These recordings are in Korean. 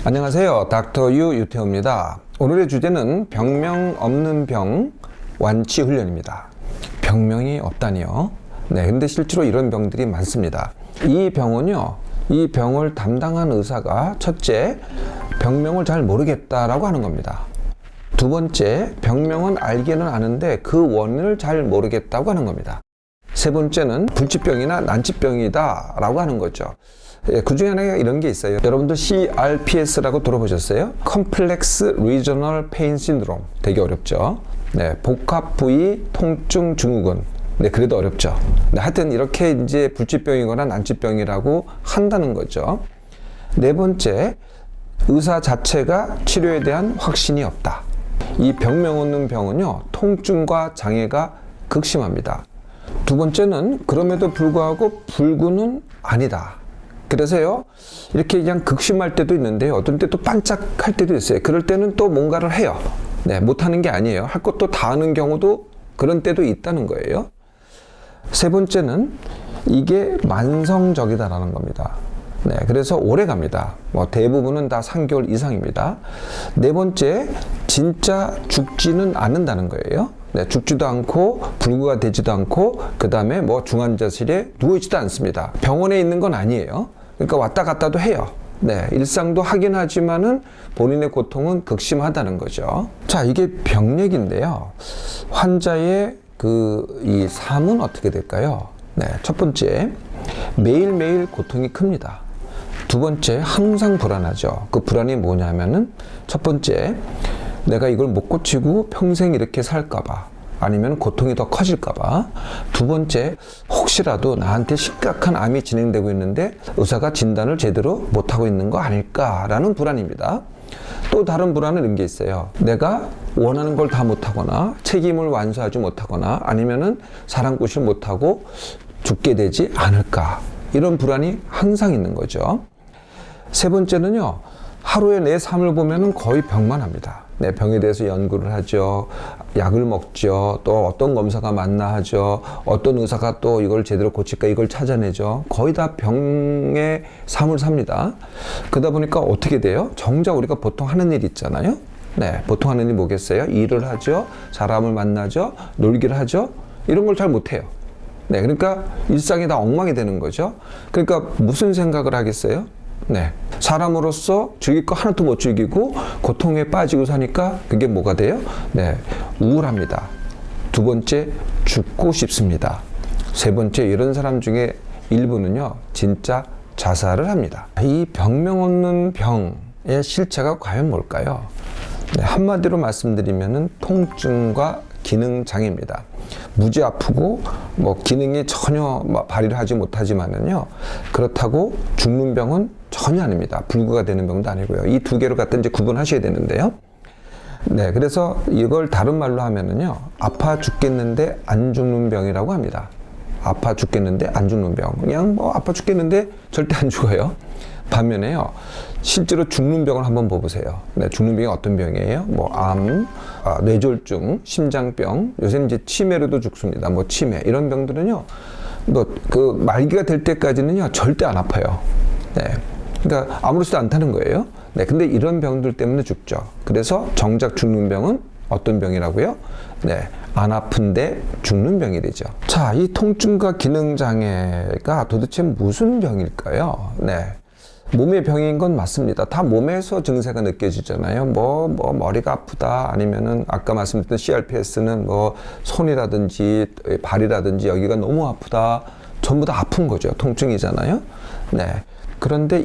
안녕하세요. 닥터 유 유태호입니다. 오늘의 주제는 병명 없는 병 완치 훈련입니다. 병명이 없다니요? 네, 근데 실제로 이런 병들이 많습니다. 이 병은요, 이 병을 담당한 의사가 첫째, 병명을 잘 모르겠다라고 하는 겁니다. 두 번째, 병명은 알기는 아는데 그 원인을 잘 모르겠다고 하는 겁니다. 세 번째는 불치병이나 난치병이다 라고 하는 거죠. 그 중에 하나가 이런 게 있어요. 여러분들 CRPS라고 들어보셨어요? Complex Regional Pain Syndrome. 되게 어렵죠. 네, 복합 부위 통증 증후군. 네, 그래도 어렵죠. 네, 하여튼 이렇게 이제 불치병이거나 난치병이라고 한다는 거죠. 네 번째, 의사 자체가 치료에 대한 확신이 없다. 이 병명 없는 병은요, 통증과 장애가 극심합니다. 두 번째는 그럼에도 불구하고 불구는 아니다. 그래서요, 이렇게 그냥 극심할 때도 있는데요, 어떤 때 또 반짝할 때도 있어요. 그럴 때는 또 뭔가를 해요. 네, 못하는 게 아니에요. 할 것도 다 하는 경우도 그런 때도 있다는 거예요. 세 번째는 이게 만성적이다라는 겁니다. 네, 그래서 오래 갑니다. 대부분은 다 3개월 이상입니다. 네 번째, 진짜 죽지는 않는다는 거예요. 네, 죽지도 않고 불구가 되지도 않고 그 다음에 중환자실에 누워있지도 않습니다. 병원에 있는 건 아니에요. 그러니까 왔다 갔다도 해요. 네, 일상도 하긴 하지만은 본인의 고통은 극심하다는 거죠. 자, 이게 병력인데요. 환자의 이 삶은 어떻게 될까요? 네, 첫 번째, 매일매일 고통이 큽니다. 두 번째, 항상 불안하죠. 그 불안이 뭐냐면은 첫 번째, 내가 이걸 못 고치고 평생 이렇게 살까봐, 아니면 고통이 더 커질까봐. 두 번째, 혹시라도 나한테 심각한 암이 진행되고 있는데 의사가 진단을 제대로 못하고 있는 거 아닐까라는 불안입니다. 또 다른 불안은 이런 게 있어요. 내가 원하는 걸 다 못하거나 책임을 완수하지 못하거나 아니면은 사랑꾼을 못하고 죽게 되지 않을까. 이런 불안이 항상 있는 거죠. 세 번째는요, 하루에 내 삶을 보면은 거의 병만 합니다. 내 병에 대해서 연구를 하죠. 약을 먹죠. 또 어떤 검사가 맞나 하죠. 어떤 의사가 또 이걸 제대로 고칠까 이걸 찾아내죠. 거의 다 병의 삶을 삽니다. 그러다 보니까 어떻게 돼요? 정작 우리가 보통 하는 일 있잖아요. 네, 보통 하는 일이 뭐겠어요? 일을 하죠. 사람을 만나죠. 놀기를 하죠. 이런 걸 잘 못해요. 네, 그러니까 일상이 다 엉망이 되는 거죠. 그러니까 무슨 생각을 하겠어요? 네, 사람으로서 즐길 거 하나도 못 즐기고 고통에 빠지고 사니까 그게 뭐가 돼요? 네, 우울합니다. 두 번째, 죽고 싶습니다. 세 번째, 이런 사람 중에 일부는요, 진짜 자살을 합니다. 이 병명 없는 병의 실체가 과연 뭘까요? 네, 한마디로 말씀드리면은 통증과 기능 장애입니다. 무지 아프고 기능이 전혀 발휘를 하지 못하지만은요, 그렇다고 죽는 병은 전혀 아닙니다. 불구가 되는 병도 아니고요. 이 두 개를 갖다 이제 구분하셔야 되는데요. 네, 그래서 이걸 다른 말로 하면은요, 아파 죽겠는데 안 죽는 병이라고 합니다. 아파 죽겠는데 안 죽는 병. 그냥 아파 죽겠는데 절대 안 죽어요. 반면에요, 실제로 죽는 병을 한번 보세요. 네, 죽는 병이 어떤 병이에요? 암, 뇌졸중, 심장병, 요새는 이제 치매로도 죽습니다. 치매, 이런 병들은요, 그 말기가 될 때까지는요, 절대 안 아파요. 네. 그러니까 아무렇지도 않다는 거예요. 네, 근데 이런 병들 때문에 죽죠. 그래서 정작 죽는 병은 어떤 병이라고요? 네, 안 아픈데 죽는 병이 되죠. 자, 이 통증과 기능 장애가 도대체 무슨 병일까요? 네. 몸의 병인 건 맞습니다. 다 몸에서 증세가 느껴지잖아요. 머리가 아프다, 아니면은 아까 말씀드렸던 CRPS는 손이라든지 발이라든지 여기가 너무 아프다. 전부 다 아픈 거죠. 통증이잖아요. 네. 그런데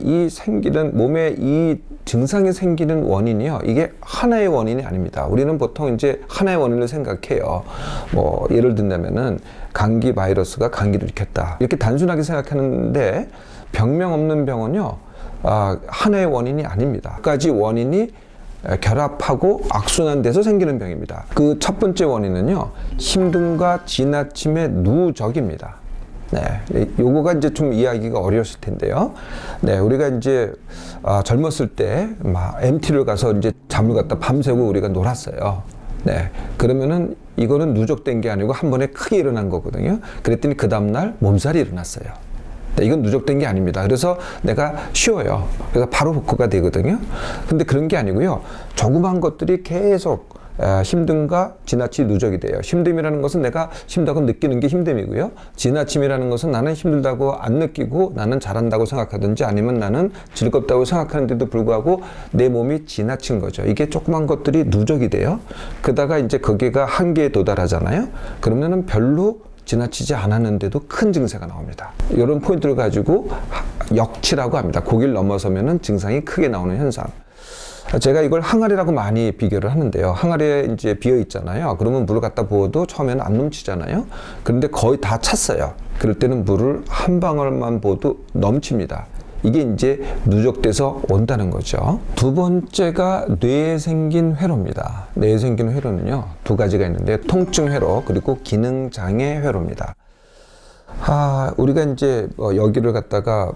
몸에 이 증상이 생기는 원인이요, 이게 하나의 원인이 아닙니다. 우리는 보통 이제 하나의 원인을 생각해요. 예를 든다면은 감기 바이러스가 감기를 일으켰다, 이렇게 단순하게 생각하는데, 병명 없는 병은요, 하나의 원인이 아닙니다. 몇 가지 원인이 결합하고 악순환돼서 생기는 병입니다. 그 첫 번째 원인은요, 힘듦과 지나침의 누적입니다. 네, 요거가 이제 좀 이해하기가 어려웠을 텐데요. 네, 우리가 이제 젊었을 때 MT를 가서 이제 잠을 갖다 밤새고 우리가 놀았어요. 네, 그러면은 이거는 누적된 게 아니고 한 번에 크게 일어난 거거든요. 그랬더니 그 다음날 몸살이 일어났어요. 네, 이건 누적된 게 아닙니다. 그래서 내가 쉬어요. 그래서 바로 복구가 되거든요. 근데 그런 게 아니고요. 조그만 것들이 계속 힘듦과 지나치 누적이 돼요. 힘듦이라는 것은 내가 힘들다고 느끼는 게 힘듦이고요. 지나침이라는 것은 나는 힘들다고 안 느끼고 나는 잘한다고 생각하든지 아니면 나는 즐겁다고 생각하는데도 불구하고 내 몸이 지나친 거죠. 이게 조그만 것들이 누적이 돼요. 그러다가 이제 거기가 한계에 도달하잖아요. 그러면은 별로 지나치지 않았는데도 큰 증세가 나옵니다. 이런 포인트를 가지고 역치라고 합니다. 거길 넘어서면은 증상이 크게 나오는 현상. 제가 이걸 항아리라고 많이 비교를 하는데요. 항아리에 이제 비어 있잖아요. 그러면 물을 갖다 부어도 처음에는 안 넘치잖아요. 그런데 거의 다 찼어요. 그럴 때는 물을 한 방울만 부어도 넘칩니다. 이게 이제 누적돼서 온다는 거죠. 두 번째가 뇌에 생긴 회로입니다. 뇌에 생긴 회로는요, 두 가지가 있는데 통증 회로 그리고 기능장애 회로입니다. 우리가 이제 여기를 갖다가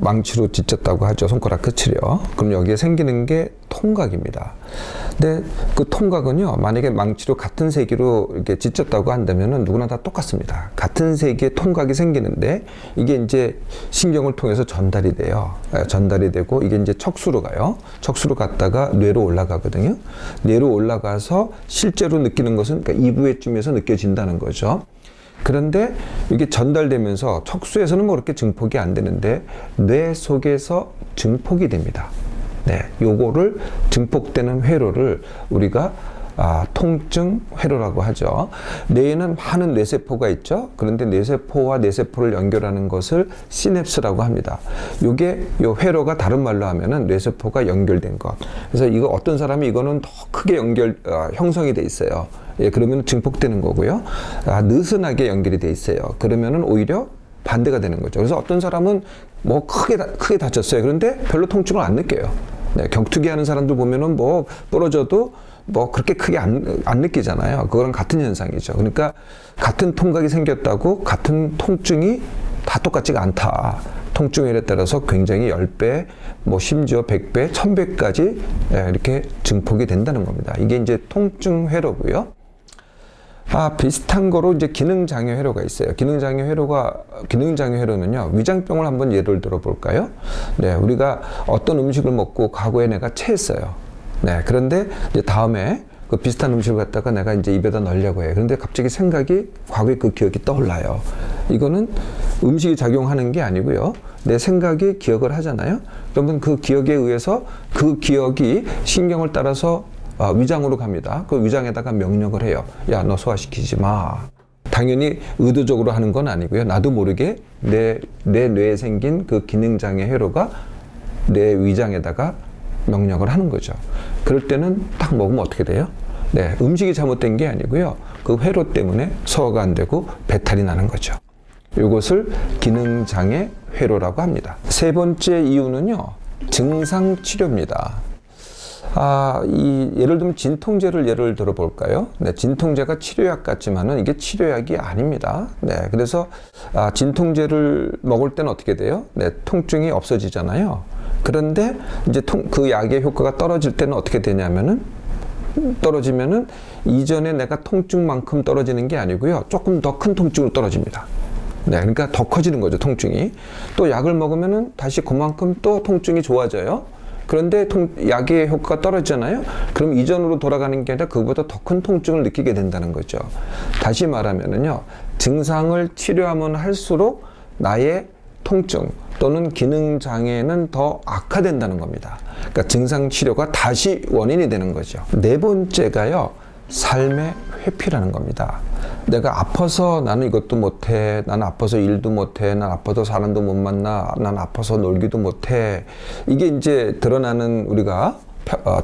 망치로 찢었다고 하죠. 손가락 끝을요. 그럼 여기에 생기는 게 통각입니다. 근데 그 통각은요, 만약에 망치로 같은 세기로 이렇게 찢었다고 한다면은 누구나 다 똑같습니다. 같은 세기의 통각이 생기는데 이게 이제 신경을 통해서 전달이 돼요. 전달이 되고 이게 이제 척수로 가요. 척수로 갔다가 뇌로 올라가거든요. 뇌로 올라가서 실제로 느끼는 것은 그러니까 이부에쯤에서 느껴진다는 거죠. 그런데 이게 전달되면서 척수에서는 뭐 그렇게 증폭이 안 되는데 뇌 속에서 증폭이 됩니다. 네, 요거를 증폭되는 회로를 우리가 통증 회로라고 하죠. 뇌에는 많은 뇌세포가 있죠. 그런데 뇌세포와 뇌세포를 연결하는 것을 시냅스라고 합니다. 요 회로가 다른 말로 하면은 뇌세포가 연결된 것. 그래서 이거 어떤 사람이 이거는 더 크게 형성이 돼 있어요. 예, 그러면 증폭되는 거고요. 느슨하게 연결이 돼 있어요. 그러면은 오히려 반대가 되는 거죠. 그래서 어떤 사람은 뭐 크게 다쳤어요. 그런데 별로 통증을 안 느껴요. 네, 격투기 하는 사람들 보면은 뭐 부러져도 뭐 그렇게 크게 안 느끼잖아요. 그거랑 같은 현상이죠. 그러니까 같은 통각이 생겼다고 같은 통증이 다 똑같지가 않다. 통증에 따라서 굉장히 10배, 뭐 심지어 100배, 1000배까지 이렇게 증폭이 된다는 겁니다. 이게 이제 통증 회로고요. 비슷한 거로 이제 기능장애 회로가 있어요. 기능장애 회로는요, 위장병을 한번 예를 들어 볼까요? 네, 우리가 어떤 음식을 먹고 과거에 내가 체했어요. 네, 그런데 이제 다음에 그 비슷한 음식을 갖다가 내가 이제 입에다 넣으려고 해요. 그런데 갑자기 생각이 과거의 그 기억이 떠올라요. 이거는 음식이 작용하는 게 아니고요. 내 생각이 기억을 하잖아요. 그러면 그 기억에 의해서 그 기억이 신경을 따라서 위장으로 갑니다. 그 위장에다가 명령을 해요. 야, 너 소화시키지 마. 당연히 의도적으로 하는 건 아니고요. 나도 모르게 내 뇌에 생긴 그 기능장애 회로가 내 위장에다가 명령을 하는 거죠. 그럴 때는 딱 먹으면 어떻게 돼요? 네, 음식이 잘못된 게 아니고요. 그 회로 때문에 소화가 안 되고 배탈이 나는 거죠. 이것을 기능장애 회로라고 합니다. 세 번째 이유는요, 증상 치료입니다. 예를 들면 진통제를 예를 들어 볼까요? 네, 진통제가 치료약 같지만은 이게 치료약이 아닙니다. 네, 그래서 진통제를 먹을 때는 어떻게 돼요? 네, 통증이 없어지잖아요. 그런데 이제 그 약의 효과가 떨어질 때는 어떻게 되냐면은 떨어지면은 이전에 내가 통증만큼 떨어지는 게 아니고요. 조금 더 큰 통증으로 떨어집니다. 네, 그러니까 더 커지는 거죠, 통증이. 또 약을 먹으면은 다시 그만큼 또 통증이 좋아져요. 그런데 약의 효과가 떨어지잖아요. 그럼 이전으로 돌아가는 게 아니라 그보다 더 큰 통증을 느끼게 된다는 거죠. 다시 말하면은요, 증상을 치료하면 할수록 나의 통증 또는 기능 장애는 더 악화된다는 겁니다. 그러니까 증상 치료가 다시 원인이 되는 거죠. 네 번째가요, 삶의 회피라는 겁니다. 내가 아파서 나는 이것도 못해, 나는 아파서 일도 못해, 난 아파서 사람도 못 만나, 난 아파서 놀기도 못해. 이게 이제 우리가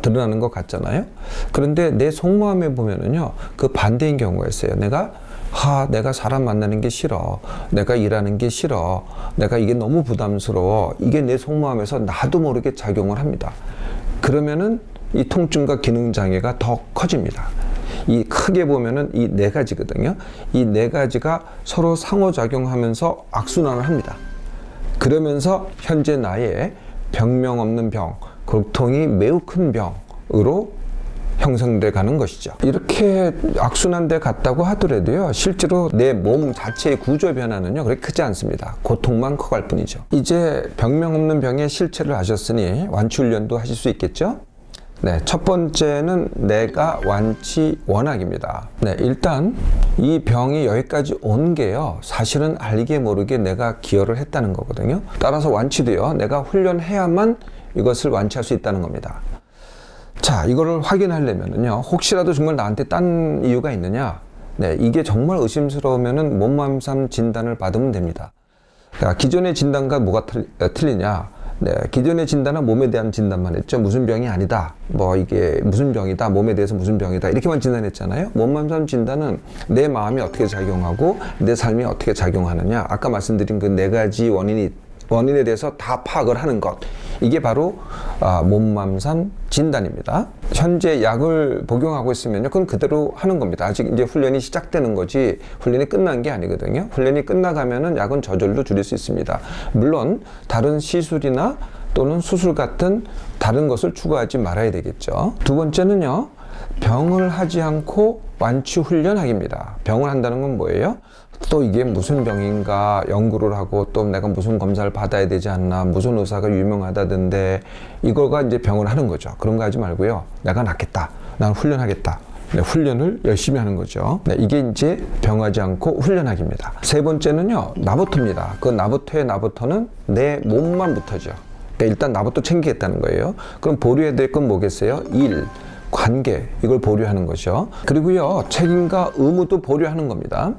드러나는 것 같잖아요. 그런데 내 속마음에 보면은요, 그 반대인 경우가 있어요. 내가 사람 만나는 게 싫어. 내가 일하는 게 싫어. 내가 이게 너무 부담스러워. 이게 내 속마음에서 나도 모르게 작용을 합니다. 그러면은 이 통증과 기능장애가 더 커집니다. 이 크게 보면은 이 네 가지거든요. 이 네 가지가 서로 상호작용하면서 악순환을 합니다. 그러면서 현재 나의 병명 없는 병, 고통이 매우 큰 병으로 형성돼 가는 것이죠. 이렇게 악순환돼 갔다고 하더라도요, 실제로 내 몸 자체의 구조 변화는요 그렇게 크지 않습니다. 고통만 커갈 뿐이죠. 이제 병명 없는 병의 실체를 아셨으니 완치 훈련도 하실 수 있겠죠. 네, 첫 번째는 내가 완치 원학입니다. 네, 일단 이 병이 여기까지 온 게요, 사실은 알게 모르게 내가 기여를 했다는 거거든요. 따라서 완치도요, 내가 훈련해야만 이것을 완치할 수 있다는 겁니다. 자, 이거를 확인하려면요, 혹시라도 정말 나한테 딴 이유가 있느냐? 네, 이게 정말 의심스러우면은 몸맘삼 진단을 받으면 됩니다. 자, 기존의 진단과 뭐가 틀리냐? 네, 기존의 진단은 몸에 대한 진단만 했죠. 무슨 병이 아니다. 뭐 이게 무슨 병이다. 몸에 대해서 무슨 병이다. 이렇게만 진단했잖아요. 몸맘삼 진단은 내 마음이 어떻게 작용하고 내 삶이 어떻게 작용하느냐. 아까 말씀드린 그 네 가지 원인에 대해서 다 파악을 하는 것. 이게 바로 몸맘삼 진단입니다. 현재 약을 복용하고 있으면요, 그건 그대로 하는 겁니다. 아직 이제 훈련이 시작되는 거지 훈련이 끝난 게 아니거든요. 훈련이 끝나가면은 약은 저절로 줄일 수 있습니다. 물론 다른 시술이나 또는 수술 같은 다른 것을 추가하지 말아야 되겠죠. 두 번째는요, 병을 하지 않고 완치 훈련하기입니다. 병을 한다는 건 뭐예요? 또 이게 무슨 병인가 연구를 하고 또 내가 무슨 검사를 받아야 되지 않나, 무슨 의사가 유명하다던데, 이거가 이제 병을 하는 거죠. 그런 거 하지 말고요, 내가 낫겠다, 난 훈련하겠다. 네, 훈련을 열심히 하는 거죠. 네, 이게 이제 병하지 않고 훈련하기입니다. 세 번째는요, 나부터입니다. 그 나부터의 나부터는 내 몸만부터죠. 그러니까 일단 나부터 챙기겠다는 거예요. 그럼 보류해야 될 건 뭐겠어요? 일, 관계, 이걸 보류하는 거죠. 그리고요, 책임과 의무도 보류하는 겁니다.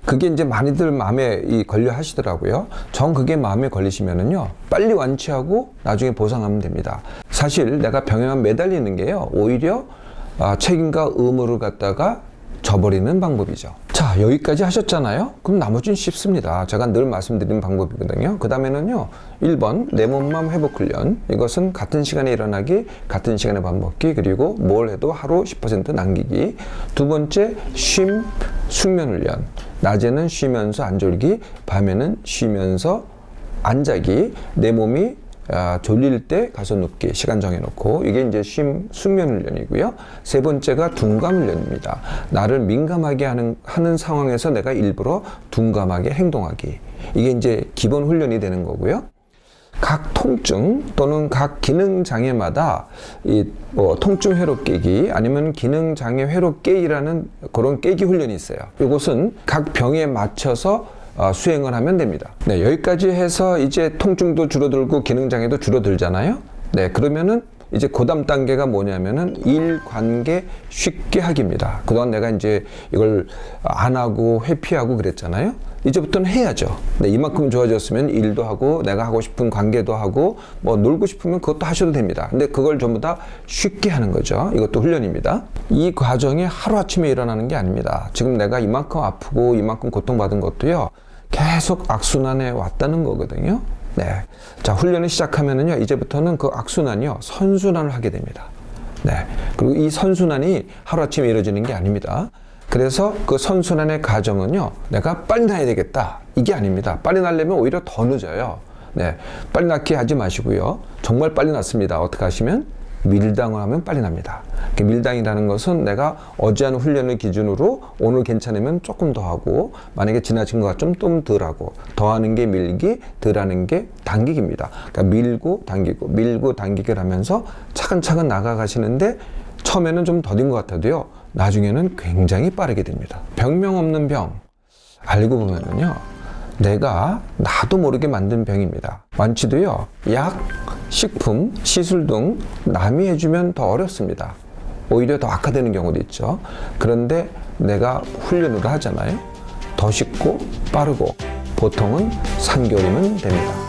그게 이제 많이들 마음에 걸려 하시더라고요. 그게 마음에 걸리시면은요, 빨리 완치하고 나중에 보상하면 됩니다. 사실 내가 병에만 매달리는 게요, 오히려 책임과 의무를 갖다가 저버리는 방법이죠. 자, 여기까지 하셨잖아요. 그럼 나머지는 쉽습니다. 제가 늘 말씀드리는 방법이거든요. 그 다음에는요, 1번 내 몸맘 회복 훈련. 이것은 같은 시간에 일어나기, 같은 시간에 밥 먹기, 그리고 뭘 해도 하루 10% 남기기. 두 번째, 숙면 훈련. 낮에는 쉬면서 안 졸기, 밤에는 쉬면서 안 자기. 내 몸이 졸릴 때 가서 눕기, 시간 정해놓고. 이게 이제 숙면 훈련이고요. 세 번째가 둔감 훈련입니다. 나를 민감하게 하는 상황에서 내가 일부러 둔감하게 행동하기. 이게 이제 기본 훈련이 되는 거고요. 각 통증 또는 각 기능 장애마다 통증 회로 깨기 아니면 기능 장애 회로 깨기라는 그런 깨기 훈련이 있어요. 이것은 각 병에 맞춰서 수행을 하면 됩니다. 네, 여기까지 해서 이제 통증도 줄어들고 기능장애도 줄어들잖아요. 네, 그러면은 이제 그 다음 단계가 뭐냐면은 일, 관계 쉽게 하기입니다. 그동안 내가 이제 이걸 안 하고 회피하고 그랬잖아요. 이제부터는 해야죠. 네, 이만큼 좋아졌으면 일도 하고 내가 하고 싶은 관계도 하고 뭐 놀고 싶으면 그것도 하셔도 됩니다. 근데 그걸 전부 다 쉽게 하는 거죠. 이것도 훈련입니다. 이 과정이 하루아침에 일어나는 게 아닙니다. 지금 내가 이만큼 아프고 이만큼 고통받은 것도요, 계속 악순환해 왔다는 거거든요. 네. 자, 훈련을 시작하면은요, 이제부터는 그 악순환이요, 선순환을 하게 됩니다. 네. 그리고 이 선순환이 하루아침에 이루어지는 게 아닙니다. 그래서 그 선순환의 과정은요, 내가 빨리 나야 되겠다, 이게 아닙니다. 빨리 나려면 오히려 더 늦어요. 네. 빨리 낫게 하지 마시고요. 정말 빨리 낫습니다. 어떻게 하시면? 밀당을 하면 빨리 납니다. 밀당이라는 것은 내가 어제 한 훈련을 기준으로 오늘 괜찮으면 조금 더 하고, 만약에 지나친 것 같으면 좀 덜 하고, 더 하는 게 밀기, 덜 하는 게 당기기입니다. 그러니까 밀고 당기기를 하면서 차근차근 나가가시는데, 처음에는 좀 더딘 것 같아도요, 나중에는 굉장히 빠르게 됩니다. 병명 없는 병, 알고 보면은요, 내가 나도 모르게 만든 병입니다. 완치도요, 약, 식품, 시술 등 남이 해주면 더 어렵습니다. 오히려 더 악화되는 경우도 있죠. 그런데 내가 훈련으로 하잖아요. 더 쉽고 빠르고 보통은 3개월이면 됩니다.